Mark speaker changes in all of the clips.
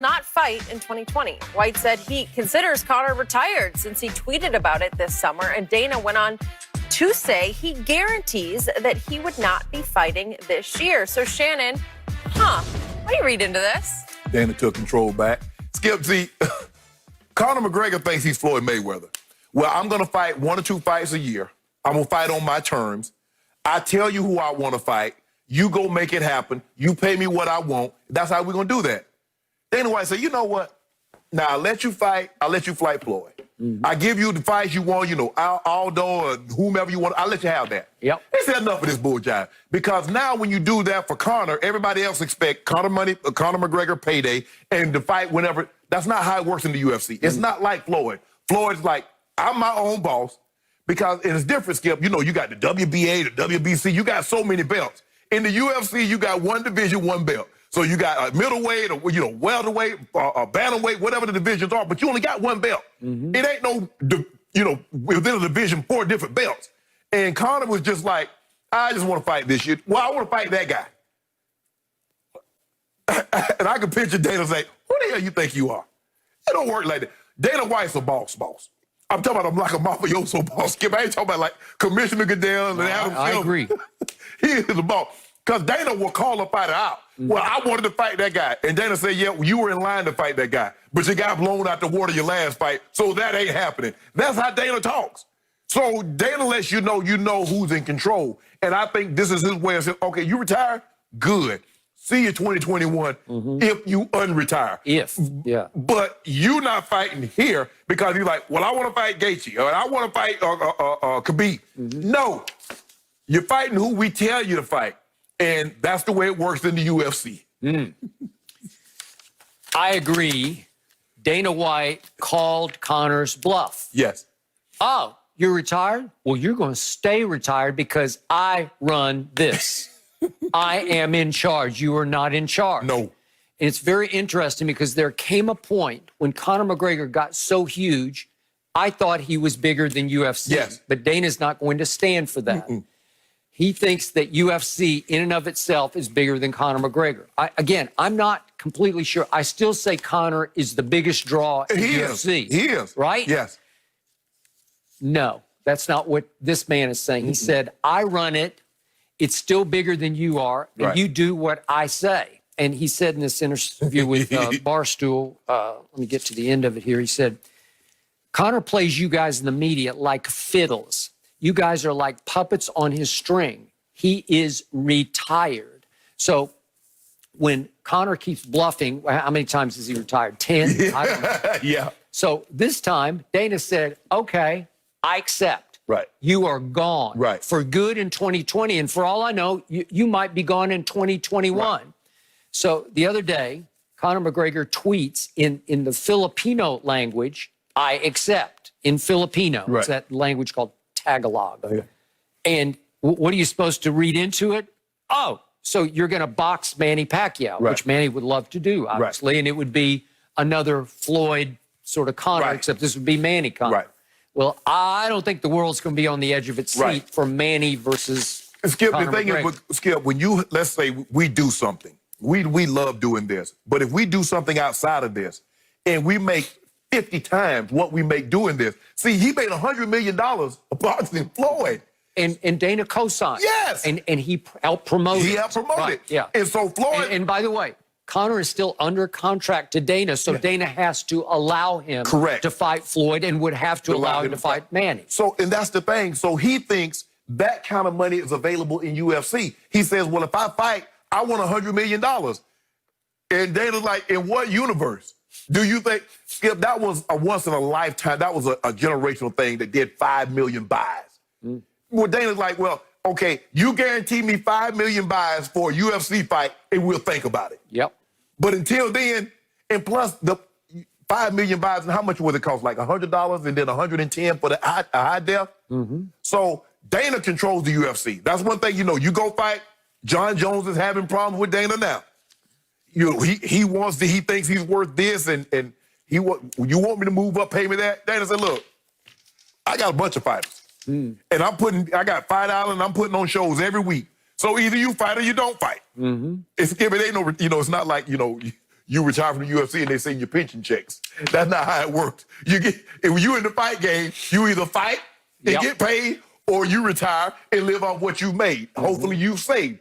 Speaker 1: not fight in 2020. White said he considers Conor retired since he tweeted about it this summer, and Dana went on to say he guarantees that he would not be fighting this year. So Shannon, what do you read into this?
Speaker 2: Dana took control back. Skip, see, Conor McGregor thinks he's Floyd Mayweather. Well, I'm going to fight 1 or 2 fights a year. I'm going to fight on my terms. I tell you who I want to fight. You go make it happen. You pay me what I want. That's how we're going to do that. Dana White said, you know what? Now, I'll let you fight. I'll let you fight Floyd. I give you the fights you want, Aldo or whomever you want. I'll let you have that.
Speaker 3: Yep.
Speaker 2: They said enough of this bull jive. Because now when you do that for Conor, everybody else expect Conor McGregor payday and to fight whenever. That's not how it works in the UFC. It's not like Floyd. Floyd's like, I'm my own boss. Because it's different, Skip. You got the WBA, the WBC. You got so many belts. In the UFC, you got one division, one belt. So you got a middleweight, or welterweight, or bantamweight, whatever the divisions are, but you only got one belt. It ain't no, within a division, 4 different belts. And Conor was just like, I just want to fight this shit. Well, I want to fight that guy. And I can picture Dana say, who the hell you think you are? It don't work like that. Dana White's a boss. I'm talking about him like a mafioso boss. Skip, I ain't talking about like Commissioner Goodell and Adam Silver.
Speaker 3: I agree.
Speaker 2: He is the boss. Because Dana will call a fighter out. Well, I wanted to fight that guy. And Dana said, yeah, you were in line to fight that guy. But you got blown out the water your last fight, so that ain't happening. That's how Dana talks. So Dana lets you know who's in control. And I think this is his way of saying, okay, you retire? Good. See you 2021 if you unretire.
Speaker 3: Yeah.
Speaker 2: But you not fighting here because you're like, well, I want to fight Gaethje, or I want to fight Khabib. No. You're fighting who we tell you to fight. And that's the way it works in the UFC.
Speaker 3: I agree. Dana White called Conor's bluff.
Speaker 2: Yes.
Speaker 3: Oh, you're retired? Well, you're going to stay retired because I run this. I am in charge. You are not in charge.
Speaker 2: No.
Speaker 3: And it's very interesting because there came a point when Conor McGregor got so huge, I thought he was bigger than UFC.
Speaker 2: Yes.
Speaker 3: But Dana's not going to stand for that. He thinks that UFC in and of itself is bigger than Conor McGregor. Again, I'm not completely sure. I still say Conor is the biggest draw in UFC.
Speaker 2: He is.
Speaker 3: Right?
Speaker 2: Yes.
Speaker 3: No, that's not what this man is saying. He said, I run it. It's still bigger than you are, and you do what I say. And he said in this interview with Barstool, let me get to the end of it here. He said, Conor plays you guys in the media like fiddles. You guys are like puppets on his string. He is retired. So when Conor keeps bluffing, how many times has he retired? 10? I don't know.
Speaker 2: Yeah.
Speaker 3: So this time, Dana said, okay, I accept.
Speaker 2: Right.
Speaker 3: You are gone.
Speaker 2: Right.
Speaker 3: For good in 2020. And for all I know, you might be gone in 2021. Right. So the other day, Conor McGregor tweets in the Filipino language, I accept, in Filipino.
Speaker 2: Right.
Speaker 3: It's that language called Tagalog.
Speaker 2: Okay.
Speaker 3: And what are you supposed to read into it? Oh, so you're going to box Manny Pacquiao, which Manny would love to do, obviously. And it would be another Floyd sort of Conor, except this would be Manny Conor.
Speaker 2: Right.
Speaker 3: Well, I don't think the world's going to be on the edge of its seat for Manny versus
Speaker 2: Skip,
Speaker 3: Conor
Speaker 2: the thing
Speaker 3: McGregor.
Speaker 2: is, Skip, when let's say we do something, we love doing this. But if we do something outside of this and we make 50 times what we make doing this. See, he made $100 million boxing Floyd.
Speaker 3: And Dana co-signed.
Speaker 2: Yes.
Speaker 3: And he helped promote it.
Speaker 2: He helped promote it.
Speaker 3: Yeah.
Speaker 2: And so Floyd...
Speaker 3: And by the way, Conor is still under contract to Dana, so Dana has to allow him to fight Floyd and would have to allow him to fight Manny.
Speaker 2: So, and that's the thing. So he thinks that kind of money is available in UFC. He says, well, if I fight, I want $100 million. And Dana's like, in what universe? Do you think, Skip, that was a once in a lifetime, that was a generational thing that did 5 million buys. Well, Dana's like, well, okay, you guarantee me 5 million buys for a UFC fight, and we'll think about it.
Speaker 3: Yep.
Speaker 2: But until then, and plus the 5 million buys, and how much would it cost? Like $100 and then $110 for the high def? So Dana controls the UFC. That's one thing, you go fight. John Jones is having problems with Dana now. He thinks he's worth this, and you want me to move up, pay me that? Dana said, look, I got a bunch of fighters. And I got Fight Island, I'm putting on shows every week. So either you fight or you don't fight. It ain't no, it's not like, you you retire from the UFC and they send you pension checks. That's not how it works. If you in the fight game, you either fight and get paid, or you retire and live off what you made. Hopefully you saved.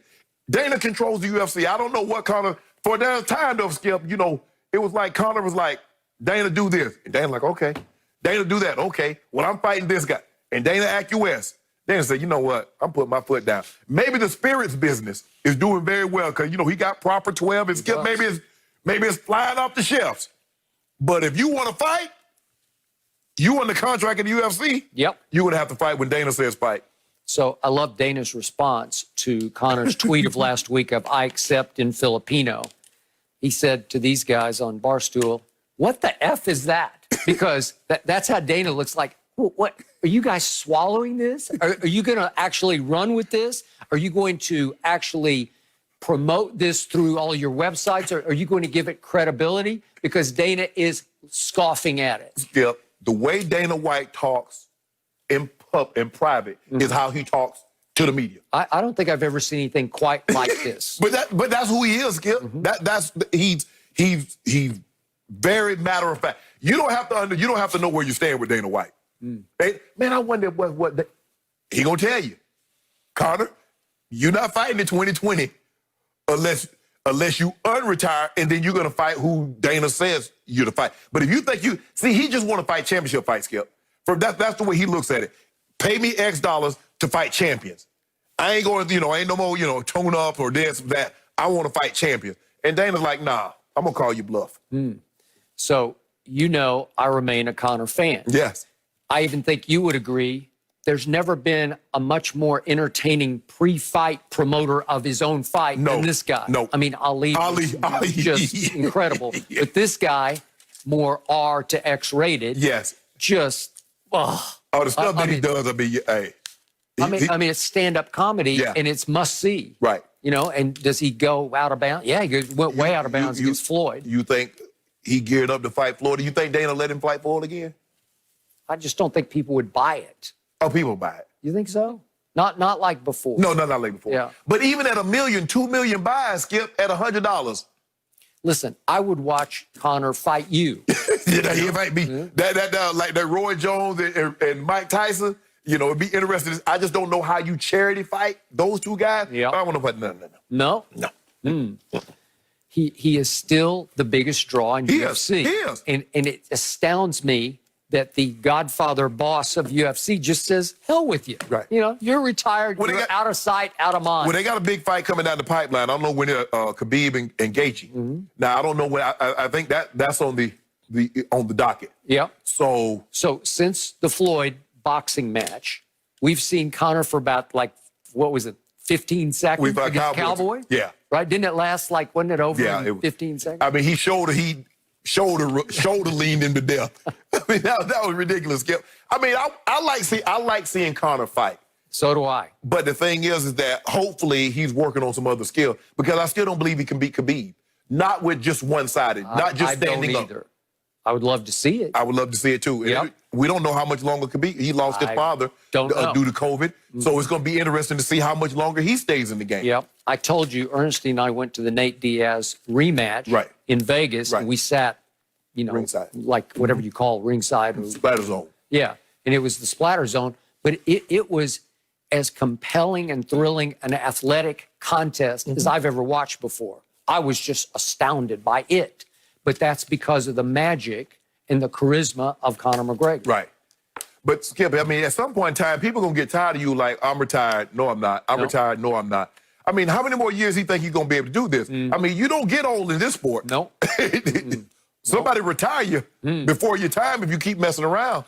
Speaker 2: Dana controls the UFC. I don't know what Conor, for that time though, Skip, you know, it was like Conor was like, Dana, do this. And Dana like, okay. Dana, do that. Okay. Well, I'm fighting this guy. And Dana acquiesced. Dana said, you know what? I'm putting my foot down. Maybe the spirits business is doing very well because, you know, he got proper 12 and Skip. Maybe it's flying off the shelves. But if you want to fight, you on the contract in the UFC, you're going to have to fight when Dana says fight.
Speaker 3: So I love Dana's response to Conor's tweet of last week of I accept in Filipino. He said to these guys on Barstool, what the F is that? Because that's how Dana looks like. What are you guys swallowing this? Are you going to actually run with this? Are you going to actually promote this through all your websites? Or are you going to give it credibility? Because Dana is scoffing at it.
Speaker 2: Skip, the way Dana White talks in private is how he talks to the media.
Speaker 3: I don't think I've ever seen anything quite like this.
Speaker 2: but that's who he is, Skip. He's very matter of fact. You don't have to know where you stand with Dana White. Man, I wonder what he gonna tell you. Conor, you're not fighting in 2020 unless you unretire, and then you're gonna fight who Dana says you're to fight. But if you think he just want to fight championship fights, Skip. That's the way he looks at it. Pay me X dollars to fight champions. I ain't going, ain't no more, tone up or this, that. I want to fight champions. And Dana's like, nah, I'm gonna call you bluff.
Speaker 3: So, I remain a Conor fan.
Speaker 2: Yes.
Speaker 3: I even think you would agree there's never been a much more entertaining pre-fight promoter of his own fight than this guy.
Speaker 2: No.
Speaker 3: I mean, Ali was just incredible. But this guy, more R to X rated.
Speaker 2: Yes.
Speaker 3: Just,
Speaker 2: the stuff that he does, hey.
Speaker 3: I mean, it's stand-up comedy, and it's must-see.
Speaker 2: Right.
Speaker 3: And does he go out of bounds? Yeah, he went way out of bounds against Floyd.
Speaker 2: You think he geared up to fight Floyd? Do you think Dana let him fight Floyd again?
Speaker 3: I just don't think people would buy it.
Speaker 2: Oh, people buy it.
Speaker 3: You think so? Not like before.
Speaker 2: No, not like before.
Speaker 3: Yeah.
Speaker 2: But even at $1 million, $2 million buys, Skip, at $100.
Speaker 3: Listen, I would watch Conor fight you.
Speaker 2: He fight me. Like that Roy Jones and Mike Tyson. It'd be interesting. I just don't know how you charity fight those two guys.
Speaker 3: Yeah.
Speaker 2: I don't want to fight no.
Speaker 3: He is still the biggest draw in UFC.
Speaker 2: He is.
Speaker 3: And it astounds me that the Godfather boss of UFC just says, hell with you.
Speaker 2: Right.
Speaker 3: You're retired. You're out of sight, out of mind.
Speaker 2: Well, they got a big fight coming down the pipeline. I don't know when Khabib and Gaethje. Now, I don't know when. I think that's on the docket.
Speaker 3: Yeah.
Speaker 2: So
Speaker 3: since the Floyd boxing match, we've seen Conor for about 15 seconds against Cowboy?
Speaker 2: Yeah.
Speaker 3: Right? Didn't it last wasn't it over in 15 seconds?
Speaker 2: I mean, he shoulder leaned him to death. I mean, that was ridiculous, Skip. I mean, I like seeing Conor fight.
Speaker 3: So do I.
Speaker 2: But the thing is that hopefully he's working on some other skill because I still don't believe he can beat Khabib. Not with just one-sided, not just standing up.
Speaker 3: Either. I would love to see it.
Speaker 2: I would love to see it too.
Speaker 3: Yep.
Speaker 2: We don't know how much longer Khabib. He lost his father due to COVID. So it's going to be interesting to see how much longer he stays in the game.
Speaker 3: Yep. I told you, Ernestine and I went to the Nate Diaz rematch in Vegas. And we sat,
Speaker 2: ringside.
Speaker 3: Like whatever you call ringside.
Speaker 2: Splatter zone.
Speaker 3: Yeah. And it was the splatter zone. But it was as compelling and thrilling an athletic contest as I've ever watched before. I was just astounded by it. But that's because of the magic and the charisma of Conor McGregor.
Speaker 2: Right. But, Skip, I mean, at some point in time, people are going to get tired of you like, I'm retired. No, I'm not. I'm retired. No, I'm not. I mean, how many more years do you think he's going to be able to do this? I mean, you don't get old in this sport.
Speaker 3: No.
Speaker 2: Somebody retire you before your time if you keep messing around.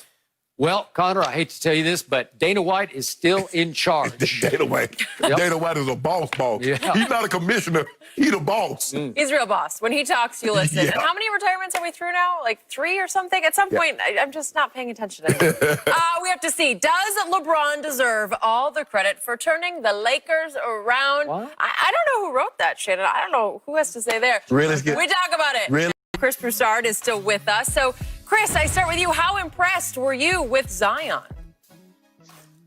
Speaker 3: Well, Conor, I hate to tell you this, but Dana White is still in charge.
Speaker 2: Dana White is a boss.
Speaker 3: Yeah.
Speaker 2: He's not a commissioner. He's a boss.
Speaker 1: He's a real boss. When he talks, you listen. And how many retirements are we through now? Like 3 or something? At some point, I'm just not paying attention anymore. We have to see. Does LeBron deserve all the credit for turning the Lakers around? I don't know who wrote that, Shannon. I don't know who has to say there.
Speaker 2: Really?
Speaker 1: We talk about it.
Speaker 2: Really?
Speaker 1: Chris Broussard is still with us. So, Chris, I start with you. How impressed were you with Zion?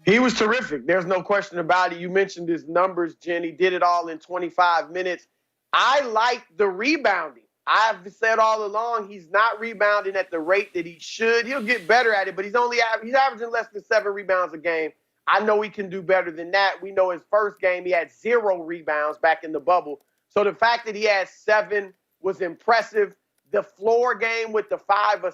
Speaker 4: He was terrific. There's no question about it. You mentioned his numbers, Jen. He did it all in 25 minutes. I like the rebounding. I've said all along he's not rebounding at the rate that he should. He'll get better at it, but he's averaging less than 7 rebounds a game. I know he can do better than that. We know his first game he had 0 rebounds back in the bubble. So the fact that he had 7 was impressive. The floor game with the 5